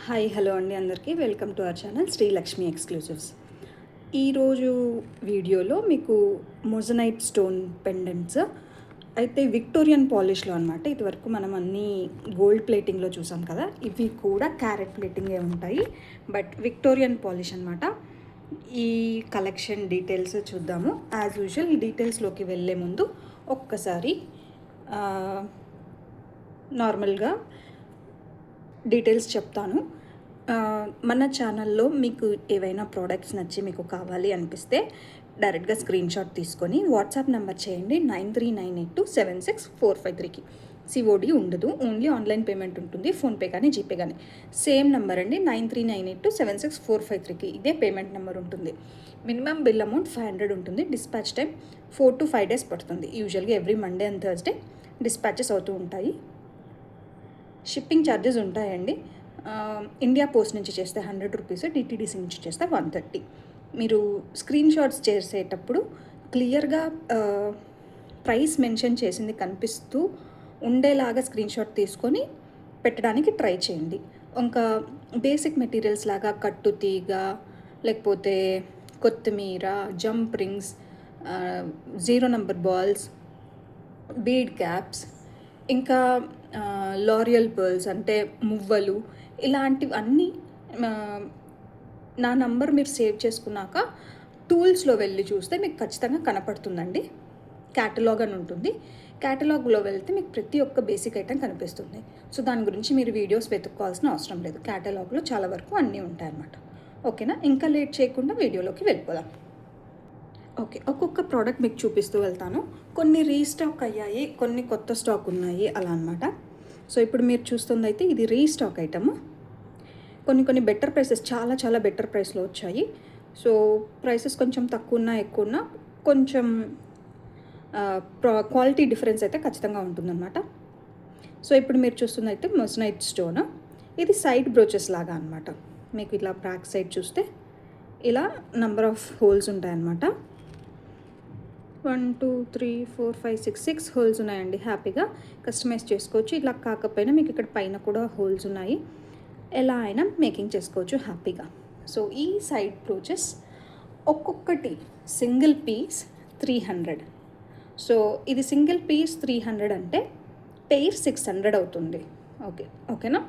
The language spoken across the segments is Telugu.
హాయ్ హలో అండి అందరికీ welcome to our channel Srilakshmi exclusives. ఈరోజు వీడియోలో మీకు మొజనైట్ స్టోన్ పెండెంట్స్ అయితే విక్టోరియన్ పాలిష్లో అనమాట. ఇదివరకు మనం అన్నీ గోల్డ్ ప్లేటింగ్లో చూసాం కదా, ఇవి కూడా క్యారెట్ ప్లేటింగే ఉంటాయి, బట్ విక్టోరియన్ పాలిష్ అనమాట. ఈ కలెక్షన్ డీటెయిల్స్ చూద్దాము. యాజ్ యూజువల్ ఈ డీటెయిల్స్లోకి వెళ్ళే ముందు ఒక్కసారి నార్మల్గా డీటెయిల్స్ చెప్తాను. మన ఛానల్లో మీకు ఏవైనా ప్రోడక్ట్స్ నచ్చి మీకు కావాలి అనిపిస్తే డైరెక్ట్గా స్క్రీన్ షాట్ తీసుకొని వాట్సాప్ నెంబర్ చేయండి 9398276453కి. సిఓడి ఉండదు, ఓన్లీ ఆన్లైన్ పేమెంట్ ఉంటుంది, ఫోన్పే కానీ జీపే కానీ. సేమ్ నెంబర్ అండి, 9398276453కి ఇదే పేమెంట్ నెంబర్ ఉంటుంది. మినిమం బిల్ అమౌంట్ 500 ఉంటుంది. డిస్పాచ్ టైం 4 to 5 days పడుతుంది. యూజువల్గా every Monday and Thursday dispatches అవుతూ ఉంటాయి. షిప్పింగ్ ఛార్జెస్ ఉంటాయండి. ఇండియా పోస్ట్ నుంచి చేస్తే 100 రూపీస్, డిటీడీసీ నుంచి చేస్తే 130. మీరు స్క్రీన్ షాట్స్ చేసేటప్పుడు క్లియర్గా ప్రైస్ మెన్షన్ చేసింది కనిపిస్తూ ఉండేలాగా స్క్రీన్ షాట్ తీసుకొని పెట్టడానికి ట్రై చేయండి. ఇంకా బేసిక్ మెటీరియల్స్ లాగా కట్టు తీగ, లేకపోతే కొత్తిమీర, jump rings, 0 number balls, bead caps, ఇంకా లారియల్ పర్ల్స్ అంటే మువ్వలు, ఇలాంటివన్నీ నా నంబర్ మీరు సేవ్ చేసుకున్నాక టూల్స్లో వెళ్ళి చూస్తే మీకు ఖచ్చితంగా కనపడుతుందండి. క్యాటలాగ్ అని ఉంటుంది. క్యాటలాగ్లో వెళ్తే మీకు ప్రతి ఒక్క బేసిక్ ఐటెం కనిపిస్తుంది. సో దాని గురించి మీరు వీడియోస్ వెతుక్కోవాల్సిన అవసరం లేదు. క్యాటలాగ్లో చాలా వరకు అన్నీ ఉంటాయన్నమాట. ఓకేనా, ఇంకా లేట్ చేయకుండా వీడియోలోకి వెళ్ళిపోదాం. ఓకే, ఒక్కొక్క ప్రోడక్ట్ మీకు చూపిస్తూ వెళ్తాను. కొన్ని రీస్టాక్ అయ్యాయి, కొన్ని కొత్త స్టాక్ ఉన్నాయి, అలా అనమాట. సో ఇప్పుడు మీరు చూస్తుంది అయితే ఇది రీస్టాక్ ఐటమ్. కొన్ని బెటర్ ప్రైసెస్, చాలా బెటర్ ప్రైస్లో వచ్చాయి. సో ప్రైసెస్ కొంచెం తక్కువ ఉన్నా ఎక్కువ ఉన్నా కొంచెం క్వాలిటీ డిఫరెన్స్ అయితే ఖచ్చితంగా ఉంటుందన్నమాట. సో ఇప్పుడు మీరు చూస్తుంది అయితే మొజనైట్ స్టోన్. ఇది సైడ్ బ్రోచెస్ లాగా అనమాట. మీకు ఇలా బ్యాక్ సైడ్ చూస్తే ఇలా నంబర్ ఆఫ్ హోల్స్ ఉంటాయన్నమాట. 1 2 3 4 5 6 హోల్స్ ఉన్నాయండి. హ్యాపీగా కస్టమైజ్ చేసుకోవచ్చు. ఇలా కాకపోయినా మీకు ఇక్కడ పైన కూడా హోల్స్ ఉన్నాయి. ఎలా అయినా మేకింగ్ చేసుకోవచ్చు హ్యాపీగా. సో ఈ సైడ్ బ్రోచెస్ ఒక్కొక్కటి సింగిల్ పీస్ 300. సో ఇది సింగిల్ పీస్ 300 అంటే పెయిర్ 600 అవుతుంది. ఓకేనా.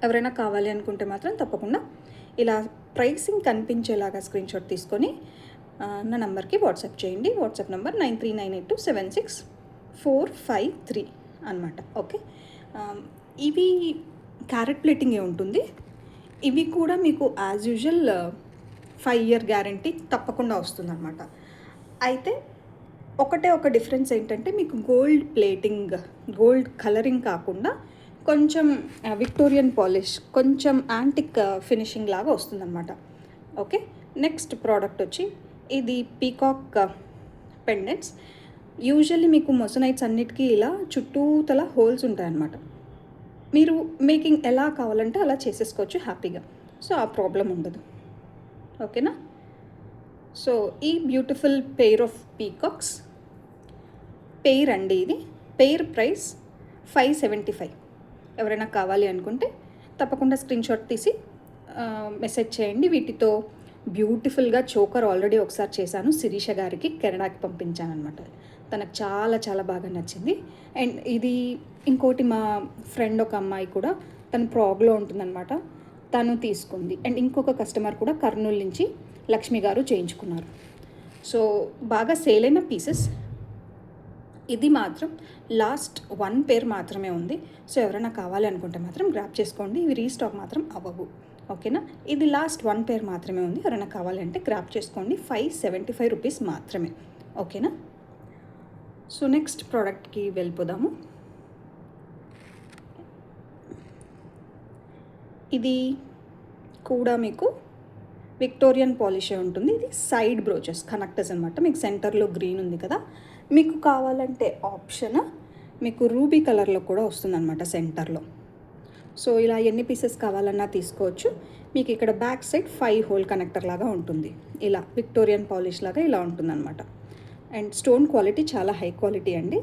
ఎవరైనా కావాలి అనుకుంటే మాత్రం తప్పకుండా ఇలా ప్రైసింగ్ కనిపించేలాగా స్క్రీన్ షాట్ తీసుకొని నా నెంబర్కి వాట్సాప్ చేయండి. వాట్సాప్ నెంబర్ 9398276453 అనమాట. ఓకే, ఇవి క్యారెట్ ప్లేటింగే ఉంటుంది. ఇవి కూడా మీకు యాజ్ యూజువల్ 5 year గ్యారంటీ తప్పకుండా వస్తుందన్నమాట. అయితే ఒక డిఫరెన్స్ ఏంటంటే మీకు గోల్డ్ ప్లేటింగ్, గోల్డ్ కలరింగ్ కాకుండా కొంచెం విక్టోరియన్ పాలిష్, కొంచెం యాంటిక్ ఫినిషింగ్ లాగా వస్తుందన్నమాట. ఓకే, నెక్స్ట్ ప్రోడక్ట్ వచ్చి ఇది పీకాక్ పెండెంట్స్. యూజువల్లీ మీకు మొజనైట్స్ అన్నిటికీ ఇలా చుట్టూతల హోల్స్ ఉంటాయన్నమాట. మీరు మేకింగ్ ఎలా కావాలంటే అలా చేసేసుకోవచ్చు హ్యాపీగా. సో ఆ ప్రాబ్లం ఉండదు. ఓకేనా. సో ఈ beautiful pair of peacocks pair అండి. ఇది పెయిర్ ప్రైస్ 575. ఎవరైనా కావాలి అనుకుంటే తప్పకుండా స్క్రీన్ షాట్ తీసి మెసేజ్ చేయండి. వీటితో బ్యూటిఫుల్గా చోకర్ ఆల్రెడీ ఒకసారి చేశాను, శిరీష గారికి కెనడాకి పంపించాను అనమాట. తనకు చాలా బాగా నచ్చింది. అండ్ ఇది ఇంకోటి మా ఫ్రెండ్ ఒక అమ్మాయి కూడా, తను ప్రాగ్లో ఉంటుందన్నమాట, తను తీసుకుంది. అండ్ ఇంకొక కస్టమర్ కూడా కర్నూలు నుంచి లక్ష్మి గారు చేయించుకున్నారు. సో బాగా సేల్ అయిన పీసెస్. ఇది మాత్రం లాస్ట్ 1 pair మాత్రమే ఉంది. సో ఎవరైనా కావాలి అనుకుంటే మాత్రం గ్రాప్ చేసుకోండి. ఇవి రీస్టాక్ మాత్రం అవ్వవు. ఓకేనా. ఇది లాస్ట్ 1 pair మాత్రమే ఉంది. ఎవరైనా కావాలంటే గ్రాప్ చేసుకోండి. 575 రూపీస్ మాత్రమే. ఓకేనా. సో నెక్స్ట్ ప్రోడక్ట్కి వెళ్ళిపోదాము. ఇది కూడా మీకు విక్టోరియన్ పాలిషే ఉంటుంది. ఇది సైడ్ బ్రోచెస్ కనెక్టర్స్ అనమాట. మీకు సెంటర్లో గ్రీన్ ఉంది కదా, మీకు కావాలంటే ఆప్షన్ మీకు రూబీ కలర్లో కూడా వస్తుందన్నమాట సెంటర్లో. సో ఇలా ఎన్ని పీసెస్ కావాలన్నా తీసుకోవచ్చు. మీకు ఇక్కడ బ్యాక్ సైడ్ 5 hole కనెక్టర్ లాగా ఉంటుంది. ఇలా విక్టోరియన్ పాలిష్ లాగా ఇలా ఉంటుందన్నమాట. అండ్ స్టోన్ క్వాలిటీ చాలా హై క్వాలిటీ అండి.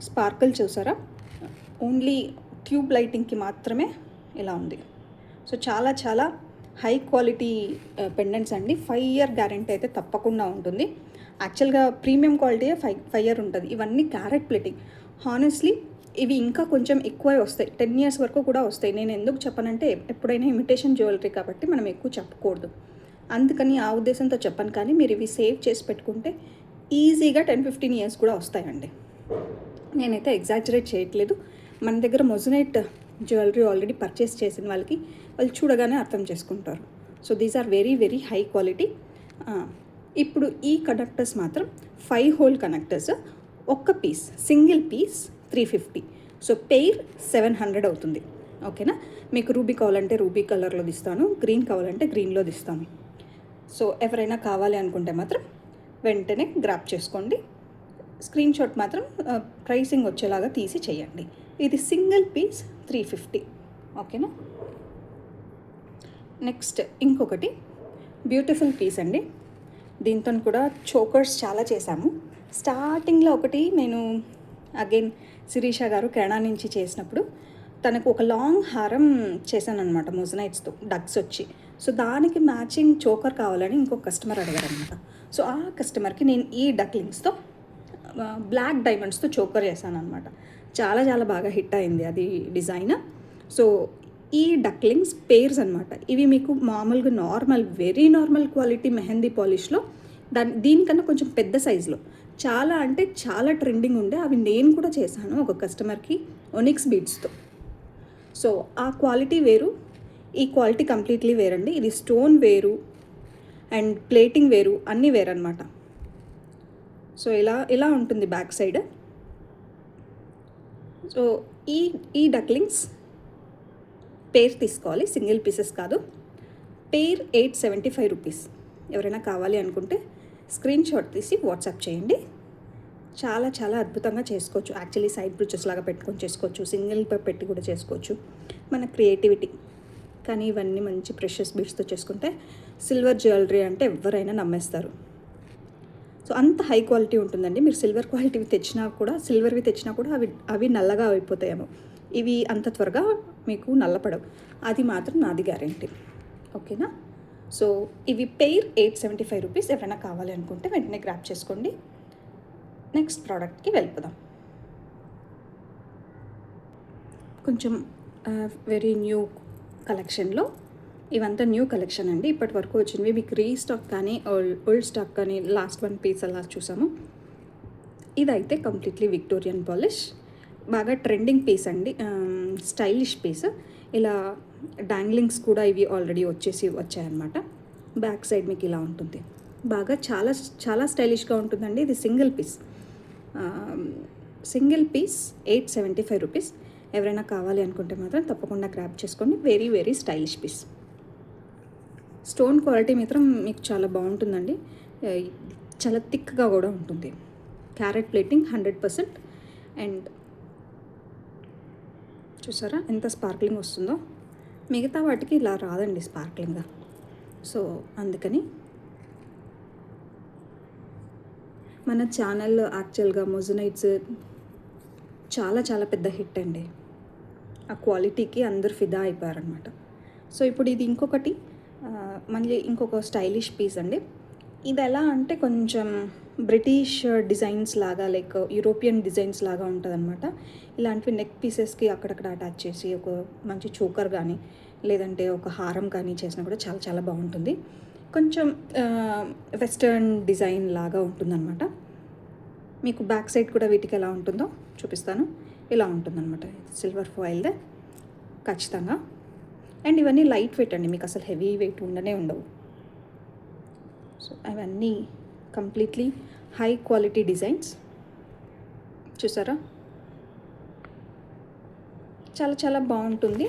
స్పార్కిల్ చూసారా, ఓన్లీ ట్యూబ్ లైటింగ్కి మాత్రమే ఇలా ఉంది. సో చాలా చాలా హై క్వాలిటీ పెండెంట్స్ అండి. 5 ఇయర్ గ్యారెంటీ అయితే తప్పకుండా ఉంటుంది. యాక్చువల్గా ప్రీమియం క్వాలిటీ 5 ఇయర్ ఉంటుంది. ఇవన్నీ క్యారెట్ ప్లేటింగ్. హానెస్ట్లీ ఇవి ఇంకా కొంచెం ఎక్కువే వస్తాయి, 10 ఇయర్స్ వరకు కూడా వస్తాయి. నేను ఎందుకు చెప్పనంటే ఎప్పుడైనా ఇమిటేషన్ జ్యువెలరీ కాబట్టి మనం ఎక్కువ చెప్పకూడదు, అందుకని ఆ ఉద్దేశంతో చెప్పను. కానీ మీరు ఇవి సేవ్ చేసి పెట్టుకుంటే ఈజీగా 10-15 ఇయర్స్ కూడా వస్తాయండి. నేనైతే ఎగ్జాజరేట్ చేయట్లేదు. మన దగ్గర మొజనైట్ జ్యువెలరీ ఆల్రెడీ పర్చేస్ చేసిన వాళ్ళకి వాళ్ళు చూడగానే అర్థం చేసుకుంటారు. So these are very very high quality. ఇప్పుడు ఈ కనెక్టర్స్ మాత్రం 5 హోల్ కనెక్టర్స్, ఒక్క piece single piece 350. So pair 700 అవుతుంది. ఓకేనా. మీకు రూబీ కావాలంటే రూబీ కలర్లో తీస్తాను, గ్రీన్ కావాలంటే గ్రీన్లో తీస్తాను. సో ఎవరైనా కావాలి అనుకుంటే మాత్రం వెంటనే గ్రాప్ చేసుకోండి. స్క్రీన్ షాట్ మాత్రం ప్రైసింగ్ వచ్చేలాగా తీసి చేయండి. ఇది సింగిల్ పీస్ 350. ఓకేనా. నెక్స్ట్ ఇంకొకటి బ్యూటిఫుల్ పీస్ అండి. దీంతో కూడా చోకర్స్ చాలా చేశాము. స్టార్టింగ్లో ఒకటి నేను అగైన్ శిరీష గారు కెనడా నుంచి చేసినప్పుడు తనకు ఒక లాంగ్ హారం చేశాను అనమాట మొజనైట్స్తో, డగ్స్ వచ్చి. సో దానికి మ్యాచింగ్ చోకర్ కావాలని ఇంకొక కస్టమర్ అడిగారు అనమాట. సో ఆ కస్టమర్కి నేను ఈ డక్లింగ్స్తో బ్లాక్ డైమండ్స్తో చోకర్ చేశాను అనమాట. చాలా చాలా బాగా హిట్ అయింది అది డిజైన్. సో ఈ డక్లింగ్స్ పేర్స్ అనమాట. ఇవి మీకు మామూలుగా normal very normal quality mehndi పాలిష్లో దీనికన్నా కొంచెం పెద్ద సైజులో చాలా అంటే చాలా ట్రెండింగ్ ఉండే అవి నేను కూడా చేశాను ఒక కస్టమర్కి ఒనిక్స్ బీడ్స్తో. సో ఆ క్వాలిటీ వేరు, ఈ క్వాలిటీ కంప్లీట్లీ వేరండి. ఇది స్టోన్ వేరు అండ్ ప్లేటింగ్ వేరు, అన్నీ వేరనమాట. సో ఇలా ఉంటుంది బ్యాక్ సైడ్. సో ఈ డక్లింగ్స్ పేర్ తీసుకోవాలి, సింగిల్ పీసెస్ కాదు. పేర్ 875 రూపీస్. ఎవరైనా కావాలి అనుకుంటే స్క్రీన్ షాట్ తీసి వాట్సాప్ చేయండి. చాలా చాలా అద్భుతంగా చేసుకోవచ్చు. యాక్చువల్లీ సైడ్ బ్రిచెస్ లాగా పెట్టుకొని చేసుకోవచ్చు, సింగిల్ పెట్టి కూడా చేసుకోవచ్చు, మన క్రియేటివిటీ. కానీ ఇవన్నీ మంచి ప్రెషియస్ బీడ్స్తో చేసుకుంటే సిల్వర్ జ్యువెలరీ అంటే ఎవరైనా నమ్మేస్తారు. సో అంత హై క్వాలిటీ ఉంటుందండి. మీరు సిల్వర్వి తెచ్చినా కూడా అవి నల్లగా అయిపోతాయేమో. ఇవి అంత త్వరగా మీకు నల్లపడవు, అది మాత్రం నాది గ్యారెంటీ. ఓకేనా. సో ఇవి పెయిర్ 875 రూపీస్. ఎవరైనా కావాలి అనుకుంటే వెంటనే గ్రాప్ చేసుకోండి. నెక్స్ట్ ప్రోడక్ట్కి వెళ్ళిపోదాం. కొంచెం వెరీ న్యూ కలెక్షన్లో, ఇవంతా న్యూ కలెక్షన్ అండి. ఇప్పటి వరకు వచ్చినవి మీకు రీస్టాక్ కానీ ఓల్డ్ స్టాక్ కానీ లాస్ట్ 1 పీస్ అలా చూసాము. ఇదైతే కంప్లీట్లీ విక్టోరియన్ పాలిష్, బాగా ట్రెండింగ్ పీస్ అండి, స్టైలిష్ పీస్. ఇలా డాంగ్లింగ్స్ కూడా ఇవి ఆల్రెడీ వచ్చాయన్నమాట. బ్యాక్ సైడ్ మీకు ఇలా ఉంటుంది, బాగా చాలా చాలా స్టైలిష్గా ఉంటుందండి. ఇది సింగిల్ పీస్ 875 రూపీస్. ఎవరైనా కావాలి అనుకుంటే మాత్రం తప్పకుండా గ్రాప్ చేసుకోండి. Very very stylish piece. Stone quality మాత్రం మీకు చాలా బాగుంటుందండి, చాలా థిక్గా కూడా ఉంటుంది. Carrot plating 100%. అండ్ చూసారా ఎంత స్పార్క్లింగ్ వస్తుందో. మిగతా వాటికి ఇలా రాదండి స్పార్క్లింగ్గా. సో అందుకని మన ఛానల్లో యాక్చువల్గా మొజనైట్స్ చాలా చాలా పెద్ద హిట్ అండి. ఆ క్వాలిటీకి అందరు ఫిదా అయిపోయారనమాట. సో ఇప్పుడు ఇది మళ్ళీ ఇంకొక స్టైలిష్ పీస్ అండి. ఇది ఎలా అంటే కొంచెం బ్రిటిష్ డిజైన్స్ లాగా, లైక్ యూరోపియన్ డిజైన్స్ లాగా ఉంటుంది అనమాట. ఇలాంటివి నెక్ పీసెస్కి అక్కడక్కడ అటాచ్ చేసి ఒక మంచి చోకర్ కానీ లేదంటే ఒక హారం కానీ చేసినా కూడా చాలా చాలా బాగుంటుంది. కొంచెం వెస్టర్న్ డిజైన్ లాగా ఉంటుందన్నమాట. మీకు బ్యాక్ సైడ్ కూడా వీటికి ఎలా ఉంటుందో చూపిస్తాను. ఇలా ఉంటుందన్నమాట. సిల్వర్ ఫాయిల్దే ఖచ్చితంగా. అండ్ ఇవన్నీ లైట్ వెయిట్ అండి, మీకు అసలు హెవీ వెయిట్ ఉండవు. సో అవన్నీ కంప్లీట్లీ హై క్వాలిటీ డిజైన్స్. చూసారా చాలా చాలా బాగుంటుంది.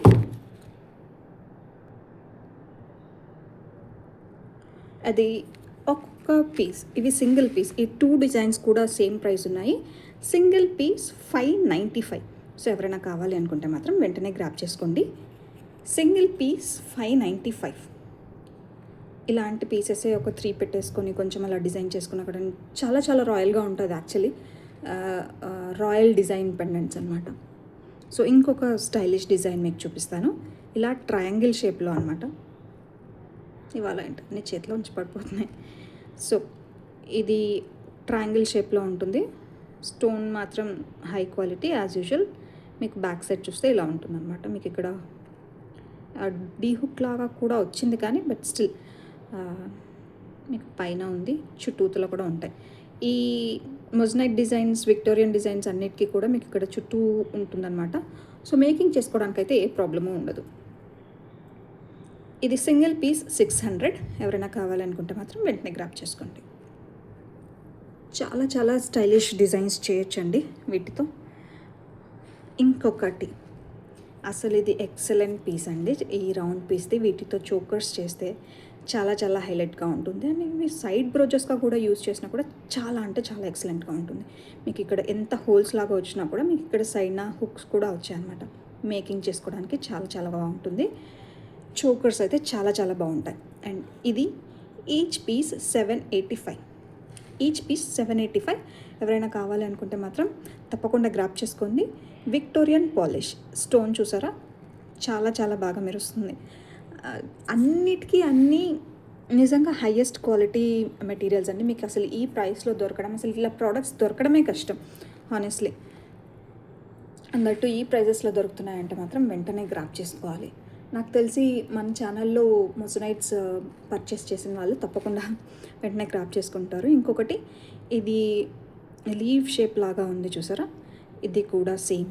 అది ఒక్క పీస్, ఇవి సింగిల్ పీస్. ఈ 2 డిజైన్స్ కూడా సేమ్ ప్రైస్ ఉన్నాయి. Single piece 595. సో ఎవరైనా కావాలి అనుకుంటే మాత్రం వెంటనే గ్రాప్ చేసుకోండి. Single piece 595. ఇలాంటి పీసెసే ఒక 3 పెట్టేసుకొని కొంచెం అలా డిజైన్ చేసుకున్న కూడా చాలా చాలా రాయల్గా ఉంటుంది. యాక్చువల్లీ రాయల్ డిజైన్ పెండెంట్స్ అనమాట. సో ఇంకొక స్టైలిష్ డిజైన్ మీకు చూపిస్తాను. ఇలా ట్రయాంగిల్ షేప్లో అనమాట. ఇవాళ ఏంటి అన్ని చేతిలో ఉంచి పడిపోతున్నాయి. సో ఇది ట్రయాంగిల్ షేప్లో ఉంటుంది. స్టోన్ మాత్రం హై క్వాలిటీ యాజ్ యూజువల్. మీకు బ్యాక్ సైడ్ చూస్తే ఇలా ఉంటుందన్నమాట. మీకు ఇక్కడ డీ హుక్ లాగా కూడా వచ్చింది, కానీ బట్ స్టిల్ మీకు పైన ఉంది, చుట్టూతలో కూడా ఉంటాయి. ఈ మొజనైట్ డిజైన్స్, విక్టోరియన్ డిజైన్స్ అన్నిటికీ కూడా మీకు ఇక్కడ చుట్టూ ఉంటుందన్నమాట. సో మేకింగ్ చేసుకోవడానికి అయితే ఏ ప్రాబ్లము ఉండదు. ఇది సింగిల్ పీస్ 600. ఎవరైనా కావాలనుకుంటే మాత్రం వెంటనే గ్రాప్ చేసుకోండి. చాలా చాలా స్టైలిష్ డిజైన్స్ చేయొచ్చండి వీటితో. ఇంకొకటి అసలు ఇది ఎక్సలెంట్ పీస్ అండి. ఈ రౌండ్ పీస్ది వీటితో చోకర్స్ చేస్తే చాలా చాలా హైలైట్గా ఉంటుంది. అండ్ మీరు సైడ్ బ్రోచెస్గా కూడా యూజ్ చేసినా కూడా చాలా అంటే చాలా ఎక్సలెంట్గా ఉంటుంది. మీకు ఇక్కడ ఎంత హోల్స్ లాగా వచ్చినా కూడా మీకు ఇక్కడ సైడ్న హుక్స్ కూడా వచ్చాయన్నమాట. మేకింగ్ చేసుకోవడానికి చాలా చాలా బాగుంటుంది. చోకర్స్ అయితే చాలా చాలా బాగుంటాయి. అండ్ ఇది ఈచ్ పీస్ 785. Each piece 785. ఎవరైనా కావాలి అనుకుంటే మాత్రం తప్పకుండా గ్రాప్ చేసుకోండి. విక్టోరియన్ పాలిష్ స్టోన్ చూసారా, చాలా చాలా బాగా మెరుస్తుంది. అన్నిటికీ అన్నీ నిజంగా హైయెస్ట్ క్వాలిటీ మెటీరియల్స్ అండి. మీకు అసలు ఈ ప్రైస్లో దొరకడం, అసలు ఇలా ప్రోడక్ట్స్ దొరకడమే కష్టం హానెస్ట్లీ. అన్నట్టు ఈ ప్రైజెస్లో దొరుకుతున్నాయంటే మాత్రం వెంటనే గ్రాప్ చేసుకోవాలి. నాకు తెలిసి మన ఛానల్లో మొజనైట్స్ పర్చేస్ చేసిన వాళ్ళు తప్పకుండా వెంటనే గ్రాప్ చేసుకుంటారు. ఇంకొకటి ఇది లీవ్ షేప్ లాగా ఉంది చూసారా, ఇది కూడా సేమ్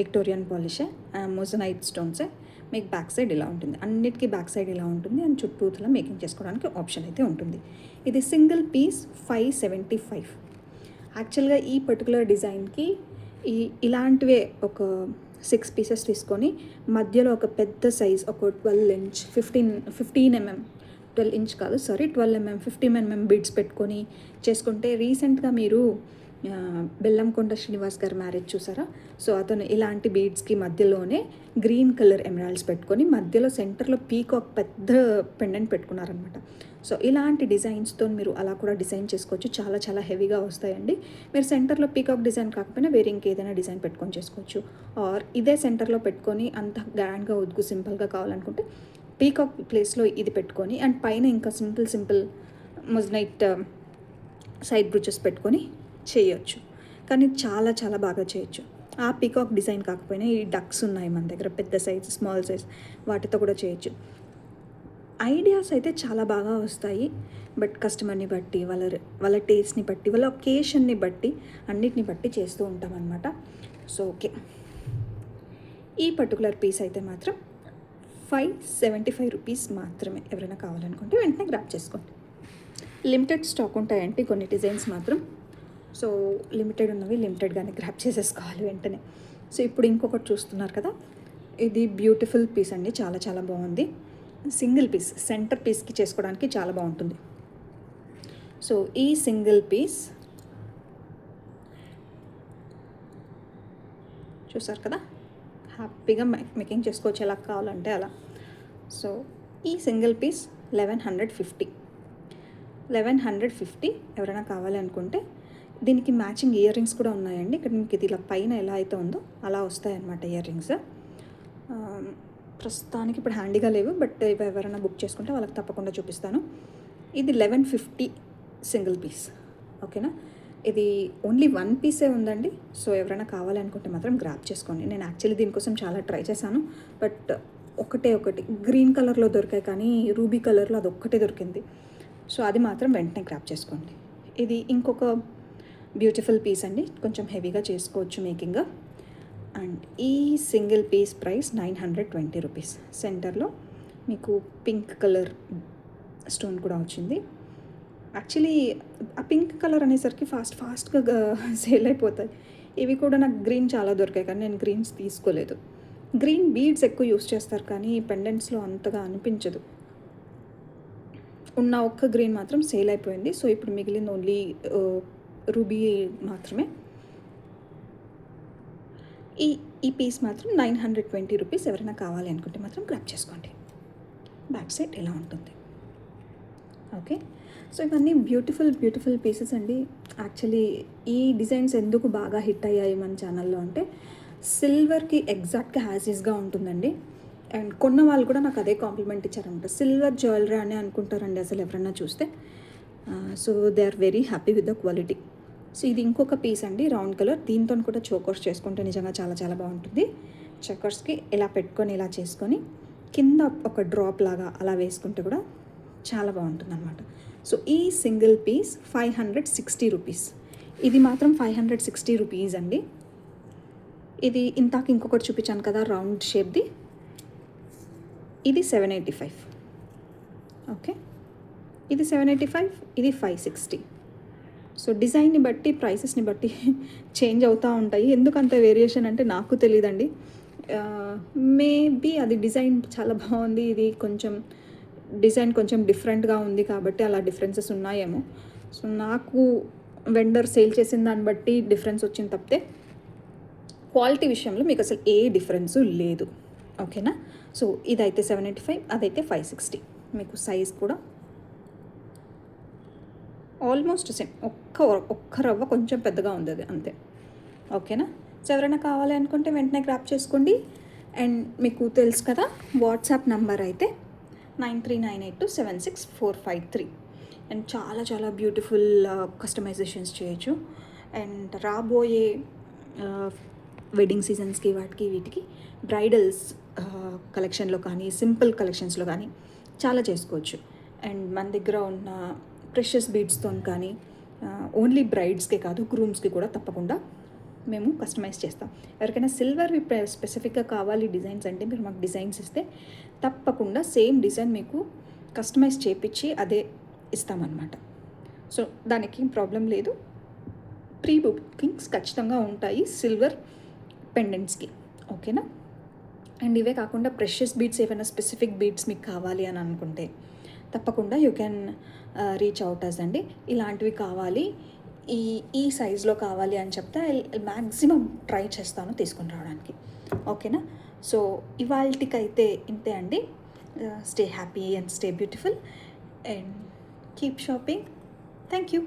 విక్టోరియన్ పాలిషే, మొజనైట్ స్టోన్సే. మీకు బ్యాక్ సైడ్ ఇలా ఉంటుంది, అన్నిటికీ బ్యాక్ సైడ్ ఇలా ఉంటుంది. అండ్ చుట్టూతల మేకింగ్ చేసుకోవడానికి ఆప్షన్ అయితే ఉంటుంది. ఇది సింగిల్ పీస్ 575. యాక్చువల్గా ఈ పర్టికులర్ డిజైన్కి ఇలాంటివే ఒక 6 పీసెస్ తీసుకొని మధ్యలో ఒక పెద్ద సైజ్ ఒక 12 ఇంచ్ 15 mm 12 ఇంచ్ కాదు సారీ 12 mm 15 mm బీడ్స్ పెట్టుకొని చేసుకుంటే, రీసెంట్గా మీరు బెల్లంకొండ శ్రీనివాస్ గారు మ్యారేజ్ చూసారా, సో అతను ఇలాంటి బీడ్స్కి మధ్యలోనే గ్రీన్ కలర్ ఎమరాల్డ్స్ పెట్టుకొని మధ్యలో సెంటర్లో పీకాక్ పెద్ద పెండెంట్ పెట్టుకున్నారనమాట. సో ఇలాంటి డిజైన్స్తో మీరు అలా కూడా డిజైన్ చేసుకోవచ్చు. చాలా చాలా హెవీగా వస్తాయండి. మీరు సెంటర్లో పీకాక్ డిజైన్ కాకపోయినా వేరే ఇంకేదైనా డిజైన్ పెట్టుకొని చేసుకోవచ్చు. ఆర్ ఇదే సెంటర్లో పెట్టుకొని అంత గ్రాండ్గా వద్దు సింపుల్గా కావాలనుకుంటే పీకాక్ ప్లేస్లో ఇది పెట్టుకొని అండ్ పైన ఇంకా సింపుల్ మొజనైట్ సైడ్ బ్రూచెస్ పెట్టుకొని చేయొచ్చు. కానీ చాలా చాలా బాగా చేయొచ్చు. ఆ పీకాక్ డిజైన్ కాకపోయినా ఈ డక్స్ ఉన్నాయి మన దగ్గర, పెద్ద సైజ్ స్మాల్ సైజ్, వాటితో కూడా చేయొచ్చు. ఐడియాస్ అయితే చాలా బాగా వస్తాయి. బట్ కస్టమర్ని బట్టి, వాళ్ళ టేస్ట్ని బట్టి, వాళ్ళ ఒకేషన్ని బట్టి, అన్నిటిని బట్టి చేస్తూ ఉంటాం అన్నమాట. సో ఓకే, ఈ పర్టికులర్ పీస్ అయితే మాత్రం 575 రూపీస్ మాత్రమే. ఎవరైనా కావాలనుకుంటే వెంటనే గ్రాప్ చేసుకోండి. లిమిటెడ్ స్టాక్ ఉంటాయండి కొన్ని డిజైన్స్ మాత్రం. సో లిమిటెడ్ ఉన్నవి లిమిటెడ్గానే గ్రాప్ చేసేసుకోవాలి వెంటనే. సో ఇప్పుడు ఇంకొకటి చూస్తున్నారు కదా, ఇది బ్యూటిఫుల్ పీస్ అండి, చాలా చాలా బాగుంది. సింగిల్ పీస్ సెంటర్ పీస్కి చేసుకోవడానికి చాలా బాగుంటుంది. సో ఈ సింగిల్ పీస్ చూసారు కదా, హ్యాపీగా మేకింగ్ చేసుకోవచ్చు ఎలా కావాలంటే అలా. సో ఈ సింగిల్ పీస్ 1150. ఎవరైనా కావాలి అనుకుంటే దీనికి మ్యాచింగ్ ఇయర్ రింగ్స్ కూడా ఉన్నాయండి. ఇక్కడ మీకు ఇది ఇలా పైన ఎలా అయితే ఉందో అలా వస్తాయన్నమాట ఇయర్ రింగ్స్. ప్రస్తుతానికి ఇప్పుడు హ్యాండీగా లేవు, బట్ ఎవరైనా బుక్ చేసుకుంటే వాళ్ళకి తప్పకుండా చూపిస్తాను. ఇది 1150 సింగిల్ పీస్. ఓకేనా, ఇది ఓన్లీ 1 పీసే ఉందండి. సో ఎవరైనా కావాలనుకుంటే మాత్రం గ్రాప్ చేసుకోండి. నేను యాక్చువల్లీ దీనికోసం చాలా ట్రై చేశాను, బట్ ఒకటి గ్రీన్ కలర్లో దొరికాయి, కానీ రూబీ కలర్లో అది ఒక్కటే దొరికింది. సో అది మాత్రం వెంటనే గ్రాప్ చేసుకోండి. ఇది ఇంకొక బ్యూటిఫుల్ పీస్ అండి, కొంచెం హెవీగా చేసుకోవచ్చు మేకింగ్. అండ్ ఈ సింగిల్ పీస్ ప్రైస్ 920 రూపీస్. సెంటర్లో మీకు పింక్ కలర్ స్టోన్ కూడా వచ్చింది. యాక్చువల్లీ ఆ పింక్ కలర్ అనేసరికి ఫాస్ట్గా సేల్ అయిపోతాయి. ఇవి కూడా నాకు గ్రీన్ చాలా దొరికాయి, కానీ నేను గ్రీన్స్ తీసుకోలేదు. గ్రీన్ బీడ్స్ ఎక్కువ యూస్ చేస్తారు, కానీ పెండెంట్స్లో అంతగా అనిపించదు. ఉన్న ఒక్క గ్రీన్ మాత్రం సేల్ అయిపోయింది. సో ఇప్పుడు మిగిలింది ఓన్లీ రూబీ మాత్రమే. ఈ పీస్ మాత్రం 920 రూపీస్. ఎవరైనా కావాలి అనుకుంటే మాత్రం గ్రాప్ చేసుకోండి. బ్యాక్ సైడ్ ఎలా ఉంటుంది. ఓకే, సో ఇవన్నీ బ్యూటిఫుల్ పీసెస్ అండి. యాక్చువల్లీ ఈ డిజైన్స్ ఎందుకు బాగా హిట్ అయ్యాయి మన ఛానల్లో అంటే సిల్వర్కి ఎగ్జాక్ట్గా యాజ్ ఈస్గా ఉంటుందండి. అండ్ కొన్న వాళ్ళు కూడా నాకు అదే కాంప్లిమెంట్ ఇచ్చారనమాట. సిల్వర్ జ్యువెలరీ అని అనుకుంటారండి అసలు ఎవరన్నా చూస్తే. So they are very happy with the quality. So ఇది ఇంకొక పీస్ అండి, రౌండ్ కలర్. దీంతో కూడా చోకర్స్ చేసుకుంటే నిజంగా చాలా చాలా బాగుంటుంది. చక్కర్స్కి ఇలా పెట్టుకొని ఇలా చేసుకొని కింద ఒక డ్రాప్ లాగా అలా వేసుకుంటే కూడా చాలా బాగుంటుంది అనమాట. సో ఈ సింగిల్ పీస్ 560 రూపీస్. ఇది మాత్రం 560 రూపీస్ అండి. ఇది ఇంతాక ఇంకొకటి చూపించాను కదా రౌండ్ షేప్ది, ఇది 785. ఓకే, ఇది 785, ఇది 560. సో డిజైన్ని బట్టి ప్రైసెస్ని బట్టి చేంజ్ అవుతూ ఉంటాయి. ఎందుకంత వేరియేషన్ అంటే నాకు తెలియదండి. మేబీ అది డిజైన్ చాలా బాగుంది, ఇది కొంచెం డిజైన్ కొంచెం డిఫరెంట్గా ఉంది కాబట్టి అలా డిఫరెన్సెస్ ఉన్నాయేమో. సో నాకు వెండర్ సేల్ చేసిన దాన్ని బట్టి డిఫరెన్స్ వచ్చింది తప్పితే క్వాలిటీ విషయంలో మీకు అసలు ఏ డిఫరెన్సు లేదు. ఓకేనా. సో ఇదైతే 785, అదైతే 560. మీకు సైజ్ కూడా ఆల్మోస్ట్ సేమ్, ఒక్క రవ్వ కొంచెం పెద్దగా ఉంది అది, అంతే. ఓకేనా. సో ఎవరైనా కావాలి అనుకుంటే వెంటనే గ్రాప్ చేసుకోండి. అండ్ మీకు తెలుసు కదా వాట్సాప్ నంబర్ అయితే 9398276453. అండ్ చాలా చాలా బ్యూటిఫుల్ కస్టమైజేషన్స్ చేయొచ్చు. అండ్ రాబోయే వెడ్డింగ్ సీజన్స్కి వాటికి వీటికి బ్రైడల్స్ కలెక్షన్లో కానీ సింపుల్ కలెక్షన్స్లో కానీ చాలా చేసుకోవచ్చు. అండ్ మన దగ్గర ఉన్న ప్రెషియస్ బీడ్స్తో కానీ ఓన్లీ బ్రైడ్స్కే కాదు గ్రూమ్స్కి కూడా తప్పకుండా మేము కస్టమైజ్ చేస్తాం. ఎవరికైనా సిల్వర్వి స్పెసిఫిక్గా కావాలి డిజైన్స్ అంటే మీరు మాకు డిజైన్స్ ఇస్తే తప్పకుండా సేమ్ డిజైన్ మీకు కస్టమైజ్ చేయించి అదే ఇస్తామన్నమాట. సో దానికి ప్రాబ్లం లేదు. ప్రీ బుకింగ్స్ ఖచ్చితంగా ఉంటాయి సిల్వర్ పెండెంట్స్కి. ఓకేనా. అండ్ ఇవే కాకుండా ప్రెషియస్ బీడ్స్ ఏమైనా స్పెసిఫిక్ బీడ్స్ మీకు కావాలి అని అనుకుంటే తప్పకుండా యూ కెన్ రీచ్ అవుట్ అస్ అండి. ఇలాంటివి కావాలి, ఈ సైజులో కావాలి అని చెప్తే మ్యాక్సిమం ట్రై చేస్తాను తీసుకొని రావడానికి. ఓకేనా. సో ఇవాళకైతే ఇంతే అండి. Stay happy and stay beautiful and keep shopping. Thank you.